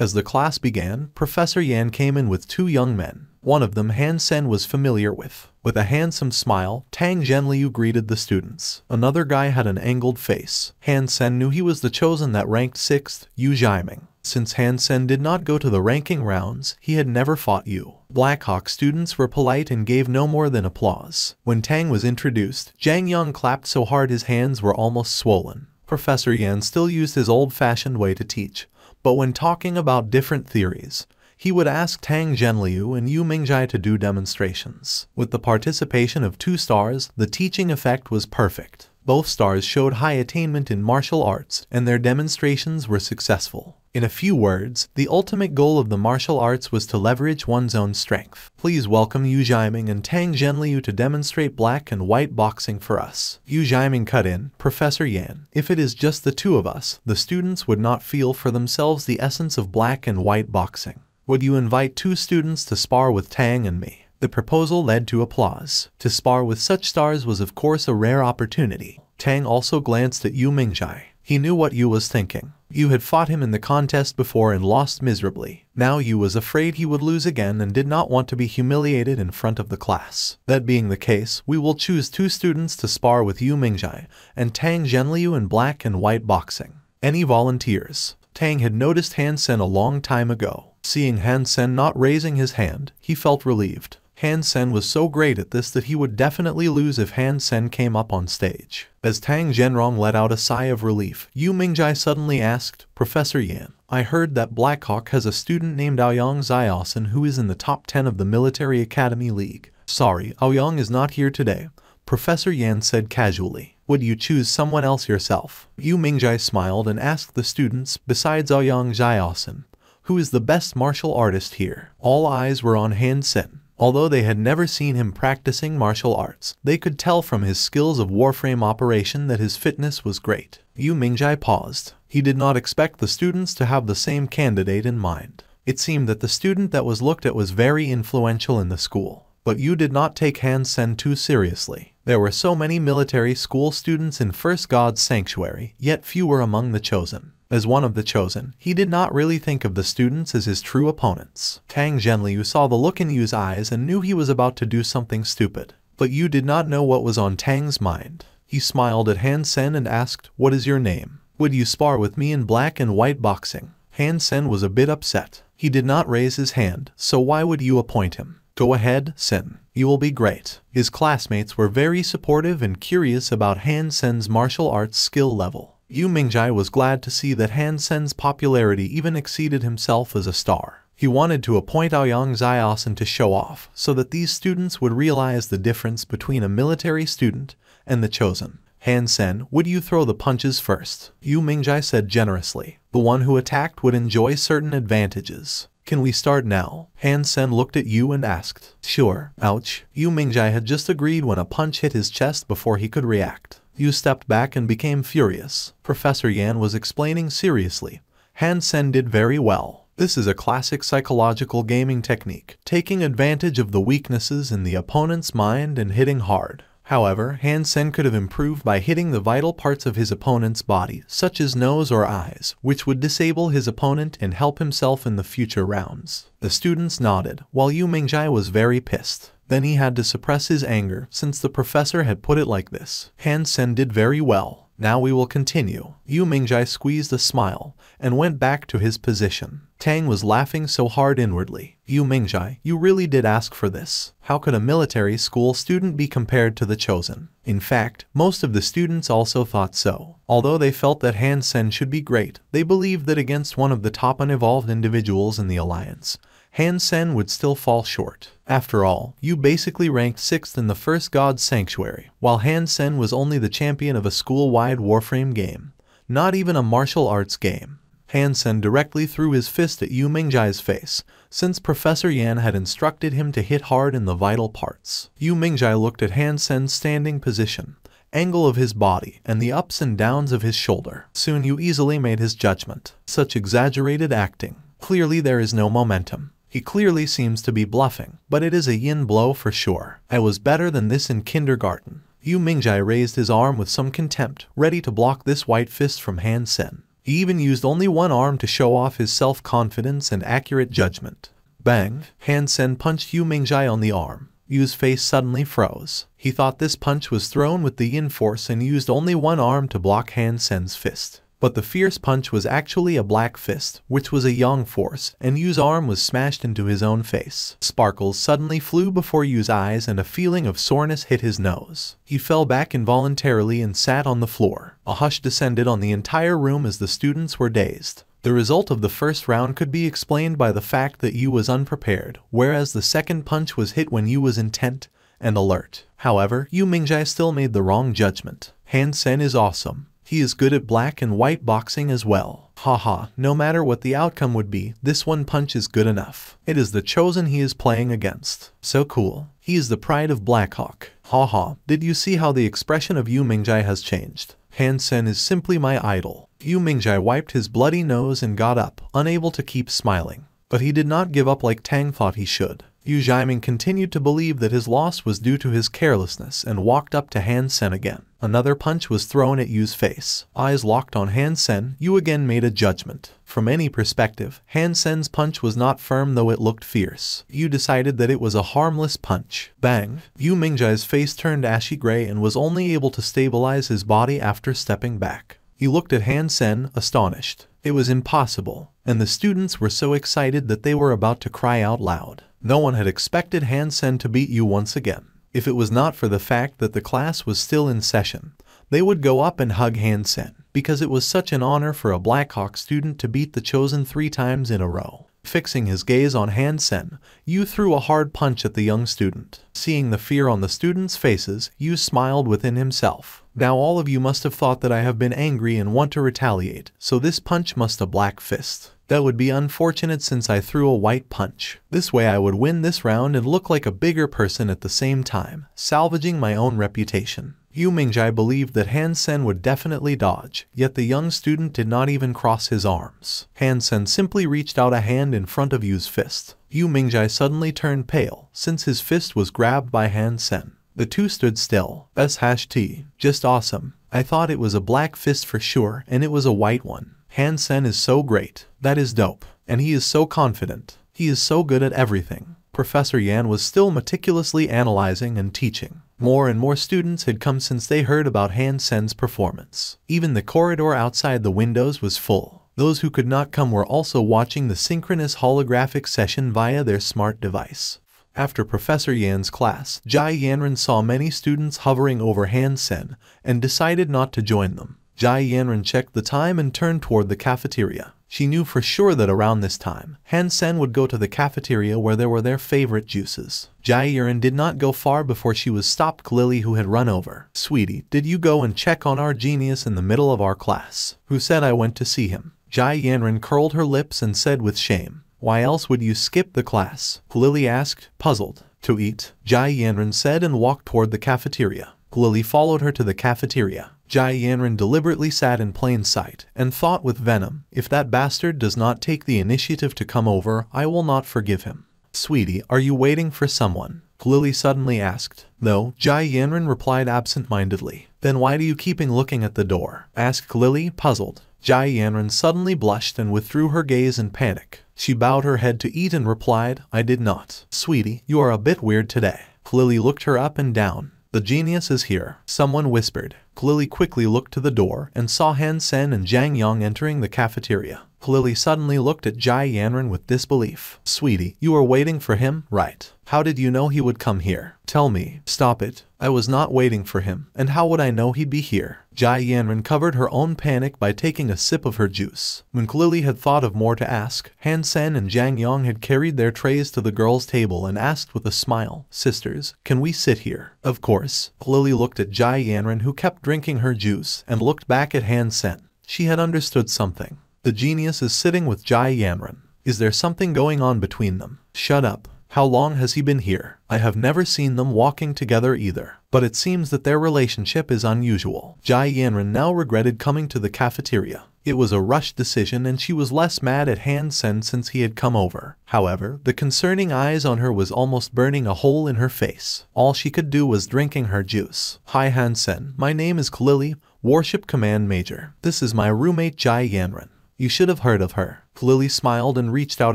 As the class began, Professor Yan came in with two young men. One of them Han Sen was familiar with. With a handsome smile, Tang Zhenliu greeted the students. Another guy had an angled face. Han Sen knew he was the chosen that ranked 6th, Yu Jiaming. Since Han Sen did not go to the ranking rounds, he had never fought Yu. Blackhawk students were polite and gave no more than applause. When Tang was introduced, Zhang Yang clapped so hard his hands were almost swollen. Professor Yan still used his old-fashioned way to teach, but when talking about different theories, he would ask Tang Zhenliu and Yu Mingjai to do demonstrations. With the participation of 2 stars, the teaching effect was perfect. Both stars showed high attainment in martial arts, and their demonstrations were successful. In a few words, the ultimate goal of the martial arts was to leverage one's own strength. Please welcome Yu Jiaming and Tang Zhenliu to demonstrate black and white boxing for us. Yu Jiaming cut in, Professor Yan, if it is just the 2 of us, the students would not feel for themselves the essence of black and white boxing. Would you invite 2 students to spar with Tang and me? The proposal led to applause. To spar with such stars was of course a rare opportunity. Tang also glanced at Yu Mingjai. He knew what Yu was thinking. Yu had fought him in the contest before and lost miserably. Now Yu was afraid he would lose again and did not want to be humiliated in front of the class. That being the case, we will choose 2 students to spar with Yu Mingjai and Tang Zhenliu in black and white boxing. Any volunteers? Tang had noticed Han Sen a long time ago. Seeing Han Sen not raising his hand, he felt relieved. Han Sen was so great at this that he would definitely lose if Han Sen came up on stage. As Tang Zhenrong let out a sigh of relief, Yu Mingjai suddenly asked, Professor Yan, I heard that Blackhawk has a student named Aoyang Ziosin who is in the top 10 of the Military Academy League. Sorry, Aoyang is not here today, Professor Yan said casually. Would you choose someone else yourself? Yu Mingjai smiled and asked the students, besides Aoyang Ziosin, who is the best martial artist here? All eyes were on Han Sen. Although they had never seen him practicing martial arts, they could tell from his skills of warframe operation that his fitness was great. Yu Mingjai paused. He did not expect the students to have the same candidate in mind. It seemed that the student that was looked at was very influential in the school. But Yu did not take Han Sen too seriously. There were so many military school students in First God's Sanctuary, yet few were among the chosen. As one of the chosen, he did not really think of the students as his true opponents. Tang Zhenliu saw the look in Yu's eyes and knew he was about to do something stupid. But Yu did not know what was on Tang's mind. He smiled at Han Sen and asked, What is your name? Would you spar with me in black and white boxing? Han Sen was a bit upset. He did not raise his hand, so why would Yu appoint him? Go ahead, Sen. You will be great. His classmates were very supportive and curious about Han Sen's martial arts skill level. Yu Mingjai was glad to see that Han Sen's popularity even exceeded himself as a star. He wanted to appoint Aoyang Ziosin to show off, so that these students would realize the difference between a military student and the chosen. Han Sen, would you throw the punches first? Yu Mingjai said generously. The one who attacked would enjoy certain advantages. Can we start now? Han Sen looked at Yu and asked. Sure. Ouch. Yu Mingjai had just agreed when a punch hit his chest before he could react. Yu stepped back and became furious. Professor Yan was explaining seriously. Han Sen did very well. This is a classic psychological gaming technique, taking advantage of the weaknesses in the opponent's mind and hitting hard. However, Han Sen could have improved by hitting the vital parts of his opponent's body, such as nose or eyes, which would disable his opponent and help himself in the future rounds. The students nodded, while Yu Mingjai was very pissed. Then he had to suppress his anger, since the professor had put it like this. Han Sen did very well. Now we will continue. Yu Mingjai squeezed a smile and went back to his position. Tang was laughing so hard inwardly. Yu Mingjai, you really did ask for this. How could a military school student be compared to the chosen? In fact, most of the students also thought so. Although they felt that Han Sen should be great, they believed that against one of the top unevolved individuals in the alliance, Han Sen would still fall short. After all, Yu basically ranked 6th in the First God's Sanctuary, while Han Sen was only the champion of a school-wide warframe game, not even a martial arts game. Han Sen directly threw his fist at Yu Mingjai's face, since Professor Yan had instructed him to hit hard in the vital parts. Yu Mingjai looked at Han Sen's standing position, angle of his body, and the ups and downs of his shoulder. Soon Yu easily made his judgment. Such exaggerated acting. Clearly there is no momentum. He clearly seems to be bluffing, but it is a yin blow for sure. I was better than this in kindergarten. Yu Mingjai raised his arm with some contempt, ready to block this white fist from Han Sen. He even used only one arm to show off his self-confidence and accurate judgment. Bang! Han Sen punched Yu Mingjai on the arm. Yu's face suddenly froze. He thought this punch was thrown with the yin force and used only one arm to block Han Sen's fist. But the fierce punch was actually a black fist, which was a yang force, and Yu's arm was smashed into his own face. Sparkles suddenly flew before Yu's eyes and a feeling of soreness hit his nose. He fell back involuntarily and sat on the floor. A hush descended on the entire room as the students were dazed. The result of the first round could be explained by the fact that Yu was unprepared, whereas the second punch was hit when Yu was intent and alert. However, Yu Mingjai still made the wrong judgment. Han Sen is awesome. He is good at black and white boxing as well. Haha, no matter what the outcome would be, this one punch is good enough. It is the chosen he is playing against. So cool. He is the pride of Blackhawk. Haha, did you see how the expression of Yu Mingjai has changed? Han Sen is simply my idol. Yu Mingjai wiped his bloody nose and got up, unable to keep smiling. But he did not give up like Tang thought he should. Yu Jiaming continued to believe that his loss was due to his carelessness and walked up to Han Sen again. Another punch was thrown at Yu's face. Eyes locked on Han Sen, Yu again made a judgment. From any perspective, Han Sen's punch was not firm though it looked fierce. Yu decided that it was a harmless punch. Bang! Yu Mingjai's face turned ashy gray and was only able to stabilize his body after stepping back. He looked at Han Sen, astonished. It was impossible, and the students were so excited that they were about to cry out loud. No one had expected Han Sen to beat Yu once again. If it was not for the fact that the class was still in session, they would go up and hug Han Sen, because it was such an honor for a Blackhawk student to beat the chosen 3 times in a row. Fixing his gaze on Han Sen, Yu threw a hard punch at the young student. Seeing the fear on the students' faces, Yu smiled within himself. Now all of you must have thought that I have been angry and want to retaliate, so this punch must a black fist. That would be unfortunate since I threw a white punch. This way I would win this round and look like a bigger person at the same time, salvaging my own reputation. Yu Mingjai believed that Han Sen would definitely dodge, yet the young student did not even cross his arms. Han Sen simply reached out a hand in front of Yu's fist. Yu Mingjai suddenly turned pale, since his fist was grabbed by Han Sen. The two stood still. *T. Just awesome. I thought it was a black fist for sure, and it was a white one. Han Sen is so great. That is dope. And he is so confident. He is so good at everything. Professor Yan was still meticulously analyzing and teaching. More and more students had come since they heard about Han Sen's performance. Even the corridor outside the windows was full. Those who could not come were also watching the synchronous holographic session via their smart device. After Professor Yan's class, Jai Yanren saw many students hovering over Han Sen and decided not to join them. Jai Yanren checked the time and turned toward the cafeteria. She knew for sure that around this time, Han Sen would go to the cafeteria where there were their favorite juices. Jai Yanren did not go far before she was stopped by Lily, who had run over. "Sweetie, did you go and check on our genius in the middle of our class? Who said I went to see him?" Jai Yanren curled her lips and said with shame, "Why else would you skip the class?" Lily asked, puzzled. "To eat," Jai Yanren said and walked toward the cafeteria. Lily followed her to the cafeteria. Jai Yanren deliberately sat in plain sight and thought with venom, "If that bastard does not take the initiative to come over, I will not forgive him." "Sweetie, are you waiting for someone?" Lily suddenly asked. "No," Jai Yanren replied absent-mindedly. "Then why do you keep looking at the door?" asked Lily, puzzled. Jai Yanren suddenly blushed and withdrew her gaze in panic. She bowed her head to eat and replied, "I did not." "Sweetie, you are a bit weird today." Lily looked her up and down. "The genius is here," someone whispered. Lily quickly looked to the door and saw Han Sen and Zhang Yang entering the cafeteria. Lily suddenly looked at Jai Yanren with disbelief. "Sweetie, you are waiting for him, right? How did you know he would come here? Tell me." "Stop it. I was not waiting for him, and how would I know he'd be here?" Jai Yanren covered her own panic by taking a sip of her juice. When Lily had thought of more to ask, Han Sen and Zhang Yang had carried their trays to the girls' table and asked with a smile, "Sisters, can we sit here?" "Of course." Lily looked at Jai Yanren, who kept drinking her juice, and looked back at Han Sen. She had understood something. The genius is sitting with Jai Yanren. Is there something going on between them? "Shut up. How long has he been here?" "I have never seen them walking together either. But it seems that their relationship is unusual." Jai Yanren now regretted coming to the cafeteria. It was a rushed decision and she was less mad at Han Sen since he had come over. However, the concerning eyes on her was almost burning a hole in her face. All she could do was drinking her juice. "Hi Han Sen, my name is Lily. Warship Command Major. This is my roommate Jai Yanran. You should have heard of her. Lily smiled and reached out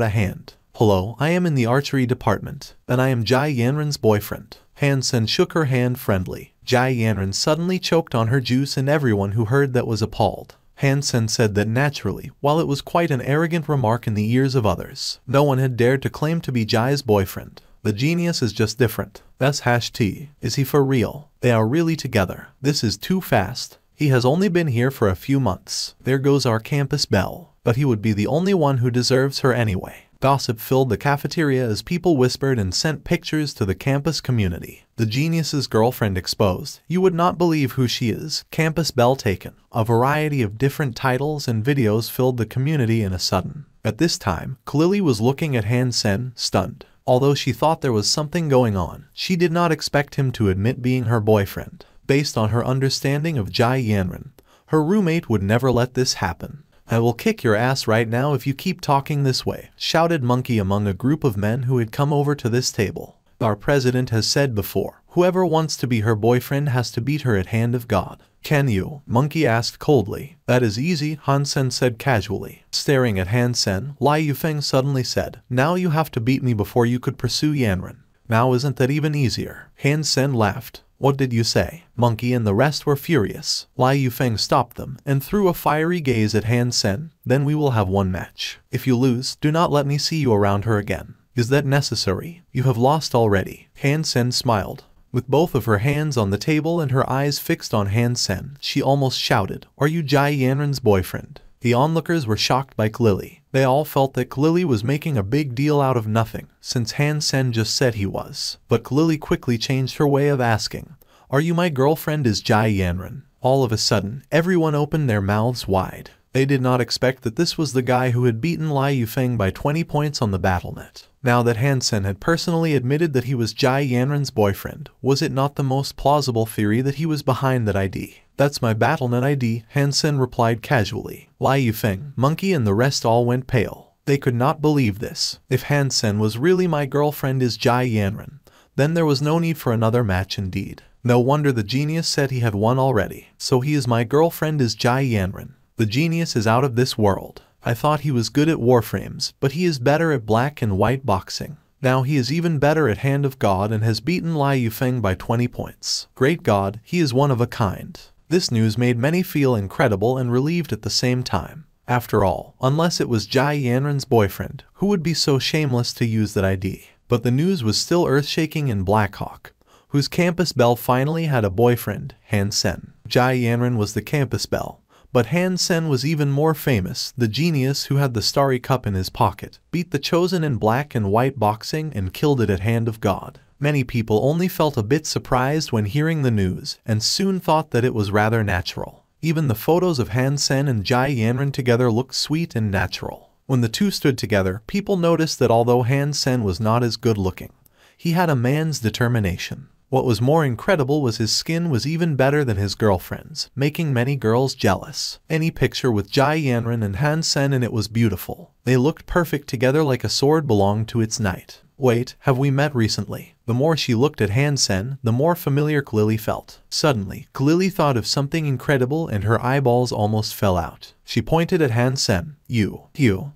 a hand. Hello, I am in the archery department, and I am Jai Yanran's boyfriend. Han-sen shook her hand friendly. Jai Yanran suddenly choked on her juice and everyone who heard that was appalled. Han-sen said that naturally, while it was quite an arrogant remark in the ears of others, no one had dared to claim to be Jai's boyfriend. The genius is just different. That's #T. Is he for real? They are really together. This is too fast. He has only been here for a few months. There goes our campus belle. But he would be the only one who deserves her anyway. Gossip filled the cafeteria as people whispered and sent pictures to the campus community. The genius's girlfriend exposed. You would not believe who she is. Campus belle taken. A variety of different titles and videos filled the community in a sudden. At this time, Lily was looking at Han-sen, stunned. Although she thought there was something going on, she did not expect him to admit being her boyfriend. Based on her understanding of Jai Yanran, her roommate would never let this happen. I will kick your ass right now if you keep talking this way, shouted Monkey among a group of men who had come over to this table. Our president has said before, whoever wants to be her boyfriend has to beat her at hand of God. Can you? Monkey asked coldly. That is easy, Han-sen said casually. Staring at Han-sen, Lai Yufeng suddenly said, now you have to beat me before you could pursue Yanran. Now isn't that even easier? Han-sen laughed. What did you say? Monkey and the rest were furious. Lai Yufeng stopped them and threw a fiery gaze at Han-sen. Then we will have one match. If you lose, do not let me see you around her again. Is that necessary? You have lost already. Han-sen smiled. With both of her hands on the table and her eyes fixed on Han-sen, she almost shouted, are you Jai Yanran's boyfriend? The onlookers were shocked by Lily. They all felt that Lily was making a big deal out of nothing, since Han-sen just said he was. But Lily quickly changed her way of asking, are you my girlfriend is Jai Yanran? All of a sudden, everyone opened their mouths wide. They did not expect that this was the guy who had beaten Lai Yufeng by 20 points on the BattleNet. Now that Han-sen had personally admitted that he was Jai Yanran's boyfriend, was it not the most plausible theory that he was behind that ID? That's my BattleNet ID, Han-sen replied casually. Lai Yufeng, Monkey and the rest all went pale. They could not believe this. If Han-sen was really my girlfriend is Jai Yanran, then there was no need for another match indeed. No wonder the genius said he had won already. So he is my girlfriend is Jai Yanran. The genius is out of this world. I thought he was good at warframes, but he is better at black and white boxing. Now he is even better at Hand of God and has beaten Lai Yufeng by 20 points. Great God, he is one of a kind. This news made many feel incredible and relieved at the same time. After all, unless it was Jai Yanran's boyfriend, who would be so shameless to use that ID? But the news was still earth-shaking in Blackhawk, whose campus belle finally had a boyfriend, Han-sen. Jai Yanran was the campus belle. But Han-sen was even more famous. The genius who had the starry cup in his pocket beat the chosen in black and white boxing and killed it at Hand of God. Many people only felt a bit surprised when hearing the news and soon thought that it was rather natural. Even the photos of Han-sen and Jai Yanran together looked sweet and natural. When the two stood together, people noticed that although Han-sen was not as good looking, he had a man's determination. What was more incredible was his skin was even better than his girlfriend's, making many girls jealous. Any picture with Jai Yanran and Han-sen and it was beautiful. They looked perfect together like a sword belonged to its knight. Wait, have we met recently? The more she looked at Han-sen, the more familiar Lily felt. Suddenly, Lily thought of something incredible and her eyeballs almost fell out. She pointed at Han-sen. You,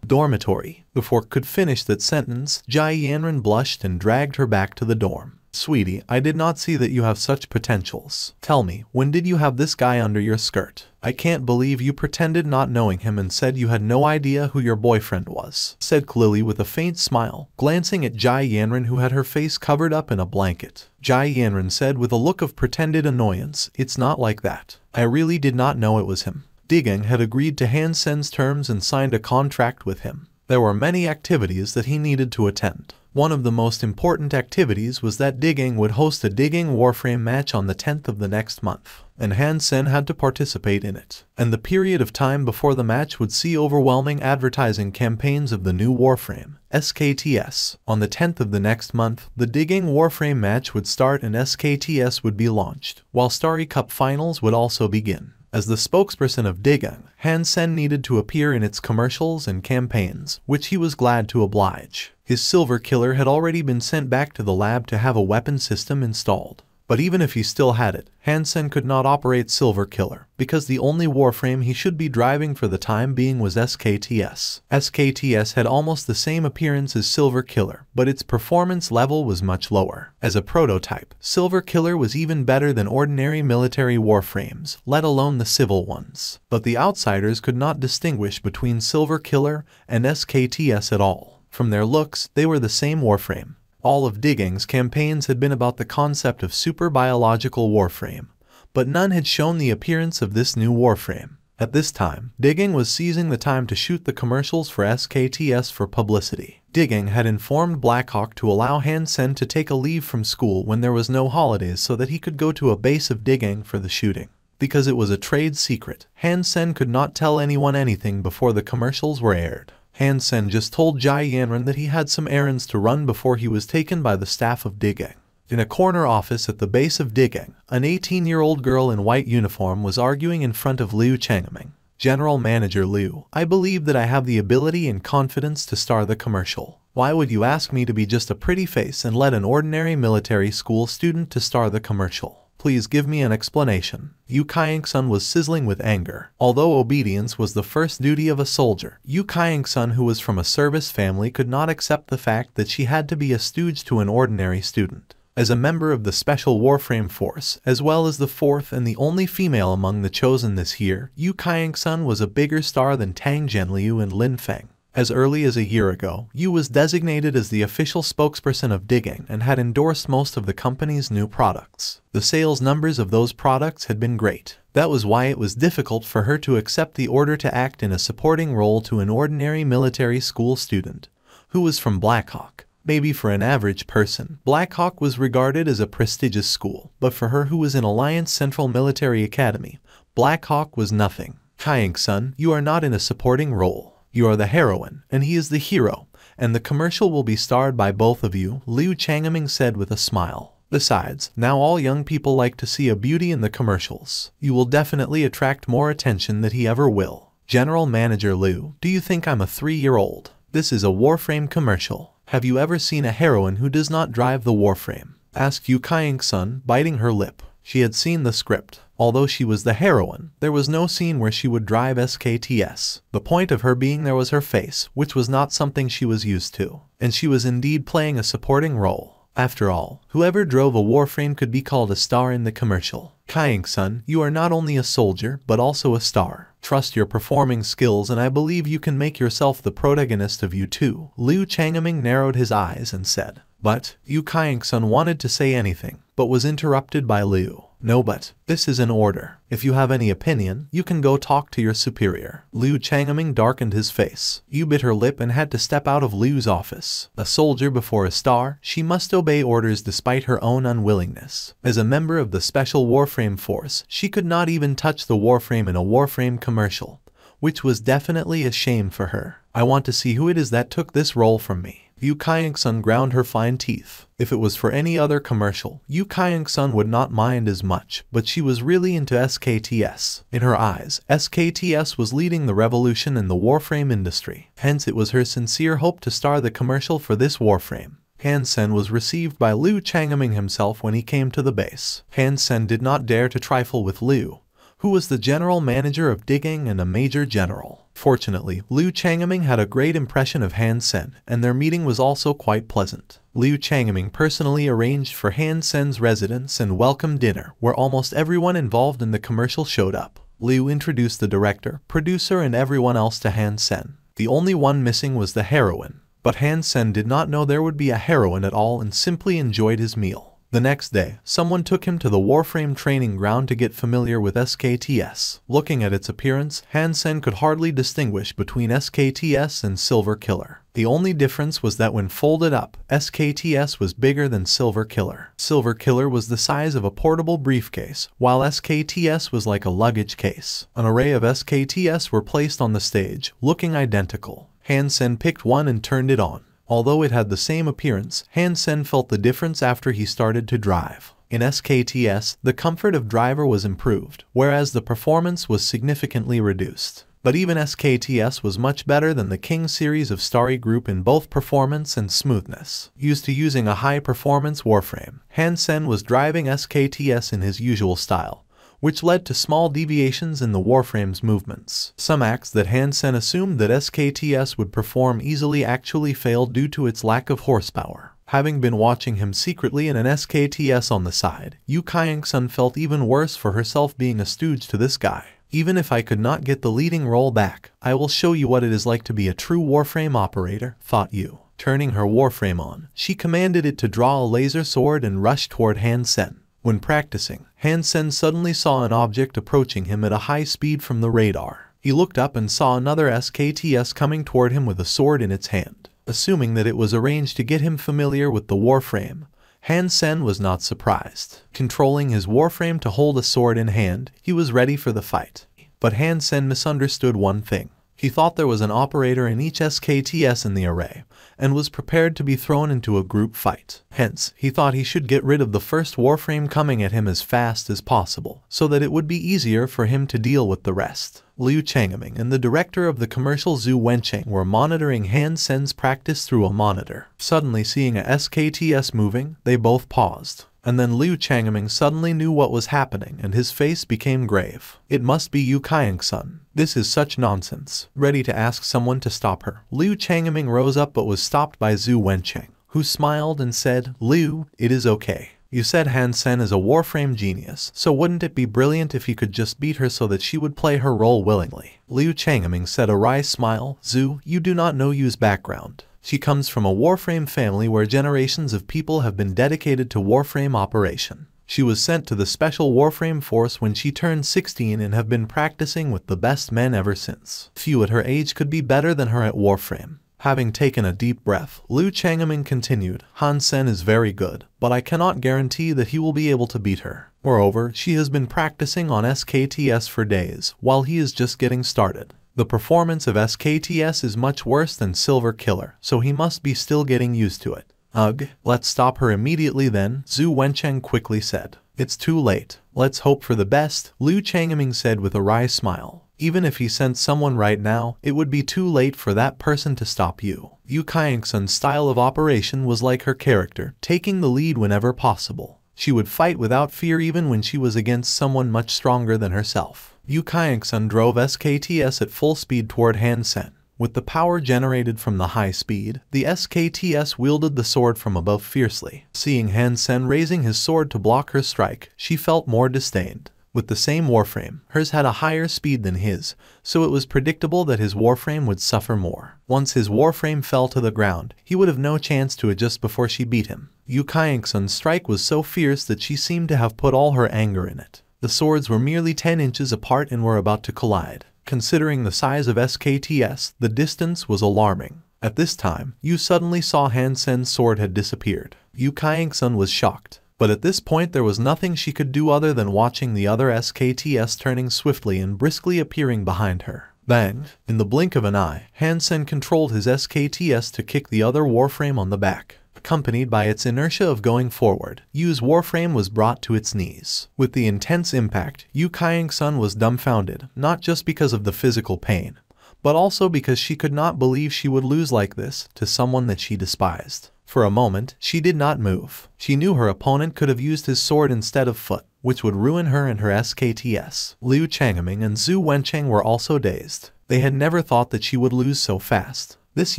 dormitory. Before could finish that sentence, Jai Yanran blushed and dragged her back to the dorm. Sweetie, I did not see that you have such potentials. Tell me, when did you have this guy under your skirt? I can't believe you pretended not knowing him and said you had no idea who your boyfriend was, said Lily with a faint smile, glancing at Jai Yanran who had her face covered up in a blanket. Jai Yanran said with a look of pretended annoyance, it's not like that. I really did not know it was him. Digang had agreed to Han-sen's terms and signed a contract with him. There were many activities that he needed to attend. One of the most important activities was that Digang would host a Digang Warframe match on the 10th of the next month, and Han-sen had to participate in it. And the period of time before the match would see overwhelming advertising campaigns of the new Warframe, SKTS. On the 10th of the next month, the Digang Warframe match would start and SKTS would be launched, while Starry Cup finals would also begin. As the spokesperson of Digang, Han-sen needed to appear in its commercials and campaigns, which he was glad to oblige. His silver killer had already been sent back to the lab to have a weapon system installed. But even if he still had it, Hansen could not operate Silver Killer, because the only warframe he should be driving for the time being was SKTS. SKTS had almost the same appearance as Silver Killer, but its performance level was much lower. As a prototype, Silver Killer was even better than ordinary military warframes, let alone the civil ones. But the outsiders could not distinguish between Silver Killer and SKTS at all. From their looks, they were the same warframe. All of Digging's campaigns had been about the concept of super biological warframe, but none had shown the appearance of this new warframe. At this time, Digging was seizing the time to shoot the commercials for SKTS for publicity. Digging had informed Blackhawk to allow Hansen to take a leave from school when there was no holidays so that he could go to a base of Digging for the shooting. Because it was a trade secret, Hansen could not tell anyone anything before the commercials were aired. Hansen just told Jai Yanran that he had some errands to run before he was taken by the staff of Digging. In a corner office at the base of Digging, an 18-year-old girl in white uniform was arguing in front of Liu Changming. General Manager Liu, I believe that I have the ability and confidence to star the commercial. Why would you ask me to be just a pretty face and let an ordinary military school student to star the commercial? Please give me an explanation. Yu Kaiying-sun was sizzling with anger. Although obedience was the first duty of a soldier, Yu Kaiying-sun, who was from a service family, could not accept the fact that she had to be a stooge to an ordinary student. As a member of the Special Warframe Force, as well as the fourth and the only female among the chosen this year, Yu Kaiying-sun was a bigger star than Tang Zhenliu and Lin Feng. As early as a year ago, Yu was designated as the official spokesperson of Digging and had endorsed most of the company's new products. The sales numbers of those products had been great. That was why it was difficult for her to accept the order to act in a supporting role to an ordinary military school student, who was from Blackhawk. Maybe for an average person, Blackhawk was regarded as a prestigious school, but for her, who was in Alliance Central Military Academy, Blackhawk was nothing. Kaiying-sun, you are not in a supporting role. You are the heroine, and he is the hero, and the commercial will be starred by both of you, Liu Changming said with a smile. Besides, now all young people like to see a beauty in the commercials. You will definitely attract more attention than he ever will. General Manager Liu, do you think I'm a 3-year-old? This is a Warframe commercial. Have you ever seen a heroine who does not drive the Warframe? Asked Yu Kaiying-sun, biting her lip. She had seen the script. Although she was the heroine, there was no scene where she would drive SKTS. The point of her being there was her face, which was not something she was used to. And she was indeed playing a supporting role. After all, whoever drove a warframe could be called a star in the commercial. Kaiying-sun, you are not only a soldier, but also a star. Trust your performing skills and I believe you can make yourself the protagonist of you too. Liu Changming narrowed his eyes and said. But, Yu Kaiying-sun wanted to say anything, but was interrupted by Liu. No, but, this is an order. If you have any opinion, you can go talk to your superior. Liu Changming darkened his face. Yu bit her lip and had to step out of Liu's office. A soldier before a star, she must obey orders despite her own unwillingness. As a member of the Special Warframe Force, she could not even touch the warframe in a warframe commercial, which was definitely a shame for her. I want to see who it is that took this role from me. Yu Kaiying-sun ground her fine teeth. If it was for any other commercial, Yu Kaiying-sun would not mind as much, but she was really into SKTS. In her eyes, SKTS was leading the revolution in the warframe industry. Hence it was her sincere hope to star the commercial for this warframe. Hansen was received by Liu Changming himself when he came to the base. Hansen did not dare to trifle with Liu, who was the general manager of Digging and a major general. Fortunately, Liu Changming had a great impression of Hansen, and their meeting was also quite pleasant. Liu Changming personally arranged for Hansen's residence and welcome dinner, where almost everyone involved in the commercial showed up. Liu introduced the director, producer and everyone else to Hansen. The only one missing was the heroine. But Hansen did not know there would be a heroine at all and simply enjoyed his meal. The next day, someone took him to the Warframe training ground to get familiar with SKTS. Looking at its appearance, Hansen could hardly distinguish between SKTS and Silver Killer. The only difference was that when folded up, SKTS was bigger than Silver Killer. Silver Killer was the size of a portable briefcase, while SKTS was like a luggage case. An array of SKTS were placed on the stage, looking identical. Hansen picked one and turned it on. Although it had the same appearance, Hansen felt the difference after he started to drive. In SKTS, the comfort of driver was improved, whereas the performance was significantly reduced. But even SKTS was much better than the King series of Starry Group in both performance and smoothness. Used to using a high-performance warframe, Hansen was driving SKTS in his usual style, which led to small deviations in the warframe's movements. Some acts that Hansen assumed that SKTS would perform easily actually failed due to its lack of horsepower. Having been watching him secretly in an SKTS on the side, Yu Kyung-sun felt even worse for herself being a stooge to this guy. Even if I could not get the leading role back, I will show you what it is like to be a true warframe operator, thought Yu. Turning her warframe on, she commanded it to draw a laser sword and rush toward Hansen. When practicing, Hansen suddenly saw an object approaching him at a high speed from the radar. He looked up and saw another SKTS coming toward him with a sword in its hand. Assuming that it was arranged to get him familiar with the warframe, Hansen was not surprised. Controlling his warframe to hold a sword in hand, he was ready for the fight. But Hansen misunderstood one thing. He thought there was an operator in each SKTS in the array, and was prepared to be thrown into a group fight. Hence, he thought he should get rid of the first warframe coming at him as fast as possible, so that it would be easier for him to deal with the rest. Liu Changming and the director of the commercial Zhu Wencheng were monitoring Hansen's practice through a monitor. Suddenly seeing a SKTS moving, they both paused. And then Liu Changming suddenly knew what was happening and his face became grave. It must be Yu Kyung-sun. This is such nonsense. Ready to ask someone to stop her, Liu Changming rose up but was stopped by Zhu Wencheng, who smiled and said, "Liu, it is okay. You said Hansen is a warframe genius, so wouldn't it be brilliant if you could just beat her so that she would play her role willingly?" Liu Changming said a wry smile, "Zhu, you do not know Yu's background. She comes from a warframe family where generations of people have been dedicated to warframe operation. She was sent to the special warframe force when she turned 16 and have been practicing with the best men ever since. Few at her age could be better than her at warframe." Having taken a deep breath, Liu Changming continued, "Hansen is very good, but I cannot guarantee that he will be able to beat her. Moreover, she has been practicing on SKTS for days, while he is just getting started. The performance of SKTS is much worse than Silver Killer, so he must be still getting used to it." "Ugh, let's stop her immediately then," Zhu Wencheng quickly said. "It's too late. Let's hope for the best," Liu Changming said with a wry smile. Even if he sent someone right now, it would be too late for that person to stop you. Yu Kyung-sun's style of operation was like her character, taking the lead whenever possible. She would fight without fear even when she was against someone much stronger than herself. Yu Kyung-sun drove SKTS at full speed toward Hansen. With the power generated from the high speed, the SKTS wielded the sword from above fiercely. Seeing Hansen raising his sword to block her strike, she felt more disdained. With the same warframe, hers had a higher speed than his, so it was predictable that his warframe would suffer more. Once his warframe fell to the ground, he would have no chance to adjust before she beat him. Yu Kyung-sun's strike was so fierce that she seemed to have put all her anger in it. The swords were merely 10 inches apart and were about to collide. Considering the size of SKTS, the distance was alarming. At this time, Yu suddenly saw Hansen's sword had disappeared. Yu Kyung-sun was shocked. But at this point there was nothing she could do other than watching the other SKTS turning swiftly and briskly appearing behind her. Bang! In the blink of an eye, Hansen controlled his SKTS to kick the other warframe on the back. Accompanied by its inertia of going forward, Yu's warframe was brought to its knees. With the intense impact, Yu Kyung-sun was dumbfounded, not just because of the physical pain, but also because she could not believe she would lose like this to someone that she despised. For a moment, she did not move. She knew her opponent could have used his sword instead of foot, which would ruin her and her SKTS. Liu Changming and Zhu Wencheng were also dazed. They had never thought that she would lose so fast. "This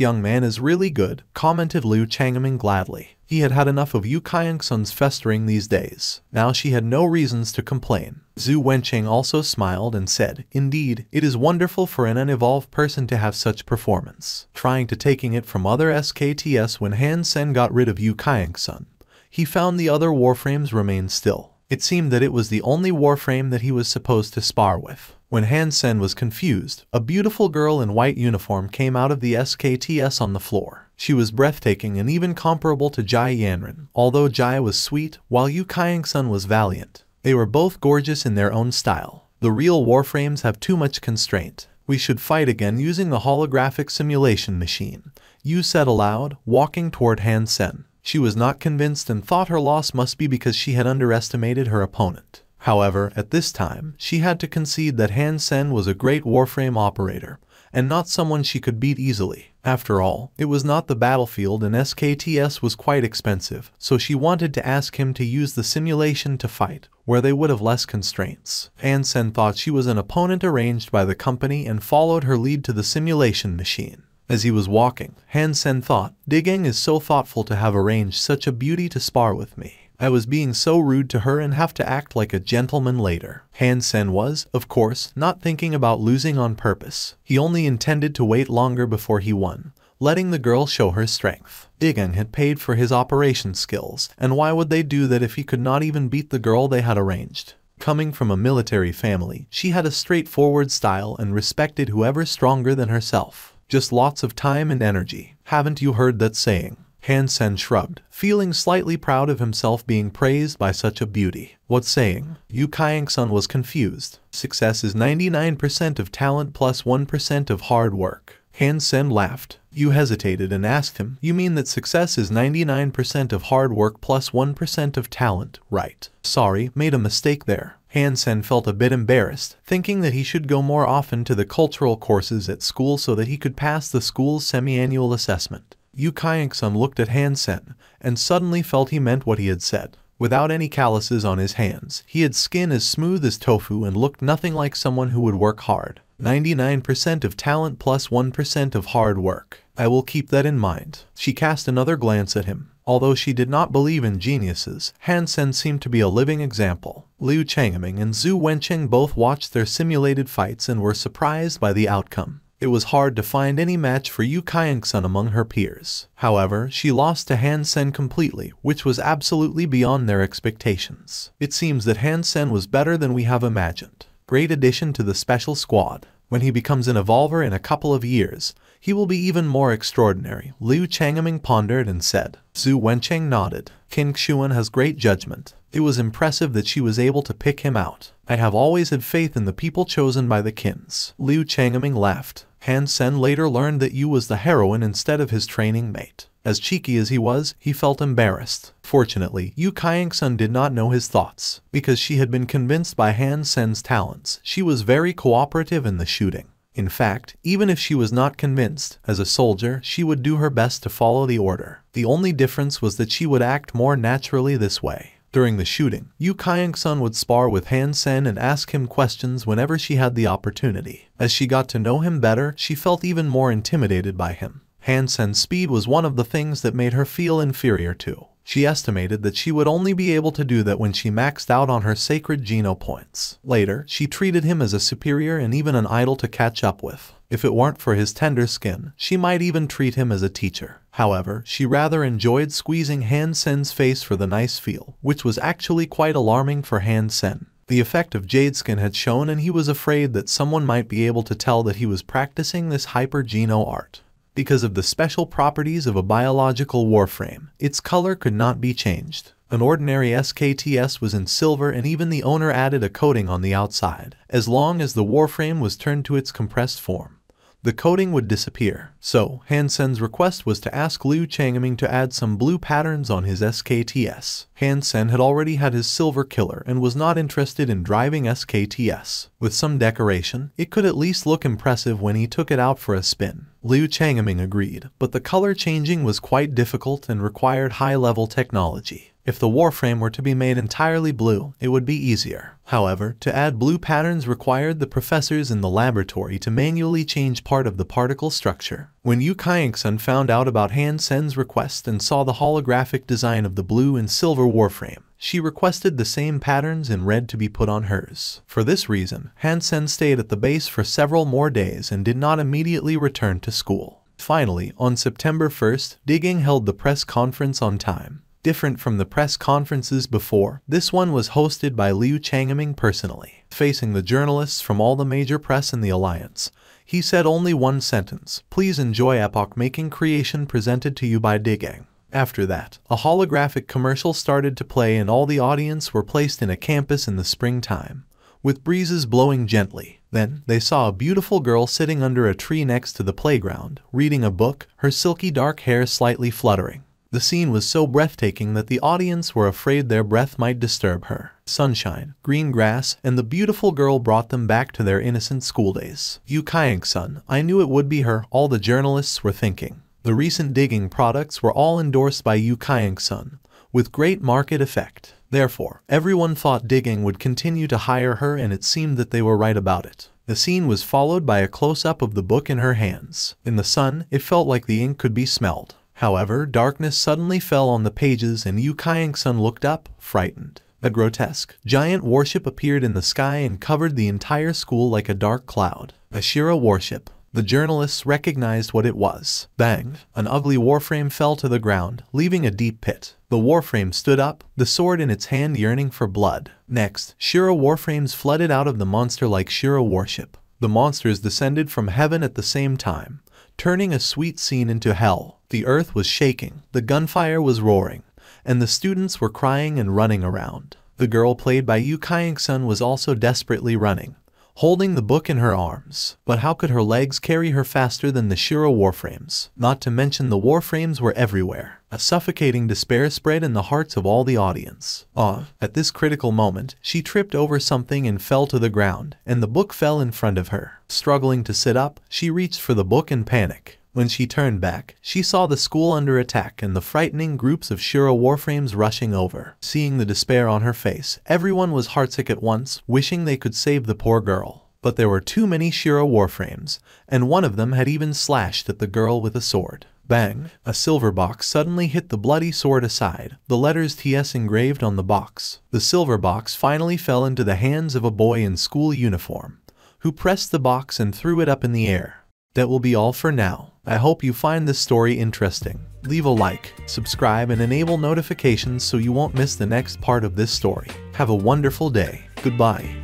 young man is really good," commented Liu Changming gladly. He had had enough of Yu Kyung-sun's festering these days. Now she had no reasons to complain. Zhu Wencheng also smiled and said, "Indeed, it is wonderful for an unevolved person to have such performance." Trying to taking it from other SKTS when Hansen got rid of Yu Kyung-sun, he found the other warframes remained still. It seemed that it was the only warframe that he was supposed to spar with. When Hansen was confused, a beautiful girl in white uniform came out of the SKTS on the floor. She was breathtaking and even comparable to Jai Yanran, although Jai was sweet, while Yu Kyung-sun was valiant. They were both gorgeous in their own style. The real warframes have too much constraint. "We should fight again using the holographic simulation machine," Yu said aloud, walking toward Hansen. She was not convinced and thought her loss must be because she had underestimated her opponent. However, at this time, she had to concede that Han Sen was a great warframe operator, and not someone she could beat easily. After all, it was not the battlefield and SKTS was quite expensive, so she wanted to ask him to use the simulation to fight, where they would have less constraints. Han Sen thought she was an opponent arranged by the company and followed her lead to the simulation machine. As he was walking, Han Sen thought, Digang is so thoughtful to have arranged such a beauty to spar with me. I was being so rude to her and have to act like a gentleman later. Han Sen was, of course, not thinking about losing on purpose. He only intended to wait longer before he won, letting the girl show her strength. Digang had paid for his operation skills, and why would they do that if he could not even beat the girl they had arranged? Coming from a military family, she had a straightforward style and respected whoever stronger than herself. Just lots of time and energy. Haven't you heard that saying? Han Sen shrugged, feeling slightly proud of himself being praised by such a beauty. What saying? Yu Kaiang-sun was confused. Success is 99% of talent plus 1% of hard work. Han Sen laughed. Yu hesitated and asked him, you mean that success is 99% of hard work plus 1% of talent, right? Sorry, made a mistake there. Han Sen felt a bit embarrassed, thinking that he should go more often to the cultural courses at school so that he could pass the school's semi-annual assessment. Yu Kaiang-sun looked at Han Sen, and suddenly felt he meant what he had said. Without any calluses on his hands, he had skin as smooth as tofu and looked nothing like someone who would work hard. 99% of talent plus 1% of hard work. I will keep that in mind. She cast another glance at him. Although she did not believe in geniuses, Han Sen seemed to be a living example. Liu Changming and Zhu Wencheng both watched their simulated fights and were surprised by the outcome. It was hard to find any match for Yu Kaiang-sun among her peers. However, she lost to Han Sen completely, which was absolutely beyond their expectations. It seems that Han Sen was better than we have imagined. Great addition to the special squad. When he becomes an evolver in a couple of years, he will be even more extraordinary, Liu Changming pondered and said. Zhu Wencheng nodded. Qin Xuan has great judgment. It was impressive that she was able to pick him out. I have always had faith in the people chosen by the Qins. Liu Changming laughed. Han Sen later learned that Yu was the heroine instead of his training mate. As cheeky as he was, he felt embarrassed. Fortunately, Yu Kaiang-sun did not know his thoughts. Because she had been convinced by Han Sen's talents, she was very cooperative in the shooting. In fact, even if she was not convinced, as a soldier, she would do her best to follow the order. The only difference was that she would act more naturally this way. During the shooting, Yu Kaiang-sun would spar with Han Sen and ask him questions whenever she had the opportunity. As she got to know him better, she felt even more intimidated by him. Han Sen's speed was one of the things that made her feel inferior to. She estimated that she would only be able to do that when she maxed out on her sacred Geno points. Later, she treated him as a superior and even an idol to catch up with. If it weren't for his tender skin, she might even treat him as a teacher. However, she rather enjoyed squeezing Han Sen's face for the nice feel, which was actually quite alarming for Han Sen. The effect of jade skin had shown and he was afraid that someone might be able to tell that he was practicing this hyper-Geno art. Because of the special properties of a biological warframe, its color could not be changed. An ordinary SKTS was in silver and even the owner added a coating on the outside. As long as the warframe was turned to its compressed form, the coating would disappear. So, Han Sen's request was to ask Liu Changming to add some blue patterns on his SKTS. Han Sen had already had his silver killer and was not interested in driving SKTS. With some decoration, it could at least look impressive when he took it out for a spin. Liu Changming agreed, but the color changing was quite difficult and required high-level technology. If the warframe were to be made entirely blue, it would be easier. However, to add blue patterns required the professors in the laboratory to manually change part of the particle structure. When Yu Kaiang-sun found out about Han Sen's request and saw the holographic design of the blue and silver warframe, she requested the same patterns in red to be put on hers. For this reason, Han Sen stayed at the base for several more days and did not immediately return to school. Finally, on September 1st, Digang held the press conference on time. Different from the press conferences before, this one was hosted by Liu Changming personally. Facing the journalists from all the major press in the alliance, he said only one sentence, "Please enjoy epoch-making creation presented to you by Digang." After that, a holographic commercial started to play and all the audience were placed in a campus in the springtime, with breezes blowing gently. Then, they saw a beautiful girl sitting under a tree next to the playground, reading a book, her silky dark hair slightly fluttering. The scene was so breathtaking that the audience were afraid their breath might disturb her. Sunshine, green grass, and the beautiful girl brought them back to their innocent school days. Yu Kyung-sun, I knew it would be her, all the journalists were thinking. The recent digging products were all endorsed by Yu Kyung-sun, with great market effect. Therefore, everyone thought digging would continue to hire her, and it seemed that they were right about it. The scene was followed by a close-up of the book in her hands. In the sun, it felt like the ink could be smelled. However, darkness suddenly fell on the pages and Yu Kyung-sun looked up, frightened. A grotesque, giant warship appeared in the sky and covered the entire school like a dark cloud. A Shira warship. The journalists recognized what it was. Bang! An ugly warframe fell to the ground, leaving a deep pit. The warframe stood up, the sword in its hand yearning for blood. Next, Shira warframes flooded out of the monster-like Shira warship. The monsters descended from heaven at the same time, turning a sweet scene into hell. The earth was shaking, the gunfire was roaring, and the students were crying and running around. The girl played by Yu Kyung-sun was also desperately running, holding the book in her arms. But how could her legs carry her faster than the Shira warframes? Not to mention the warframes were everywhere. A suffocating despair spread in the hearts of all the audience. At this critical moment, she tripped over something and fell to the ground, and the book fell in front of her. Struggling to sit up, she reached for the book in panic. When she turned back, she saw the school under attack and the frightening groups of Shira warframes rushing over. Seeing the despair on her face, everyone was heartsick at once, wishing they could save the poor girl. But there were too many Shira warframes, and one of them had even slashed at the girl with a sword. Bang! A silver box suddenly hit the bloody sword aside, the letters TS engraved on the box. The silver box finally fell into the hands of a boy in school uniform, who pressed the box and threw it up in the air. That will be all for now. I hope you find this story interesting. Leave a like, subscribe, and enable notifications so you won't miss the next part of this story. Have a wonderful day. Goodbye.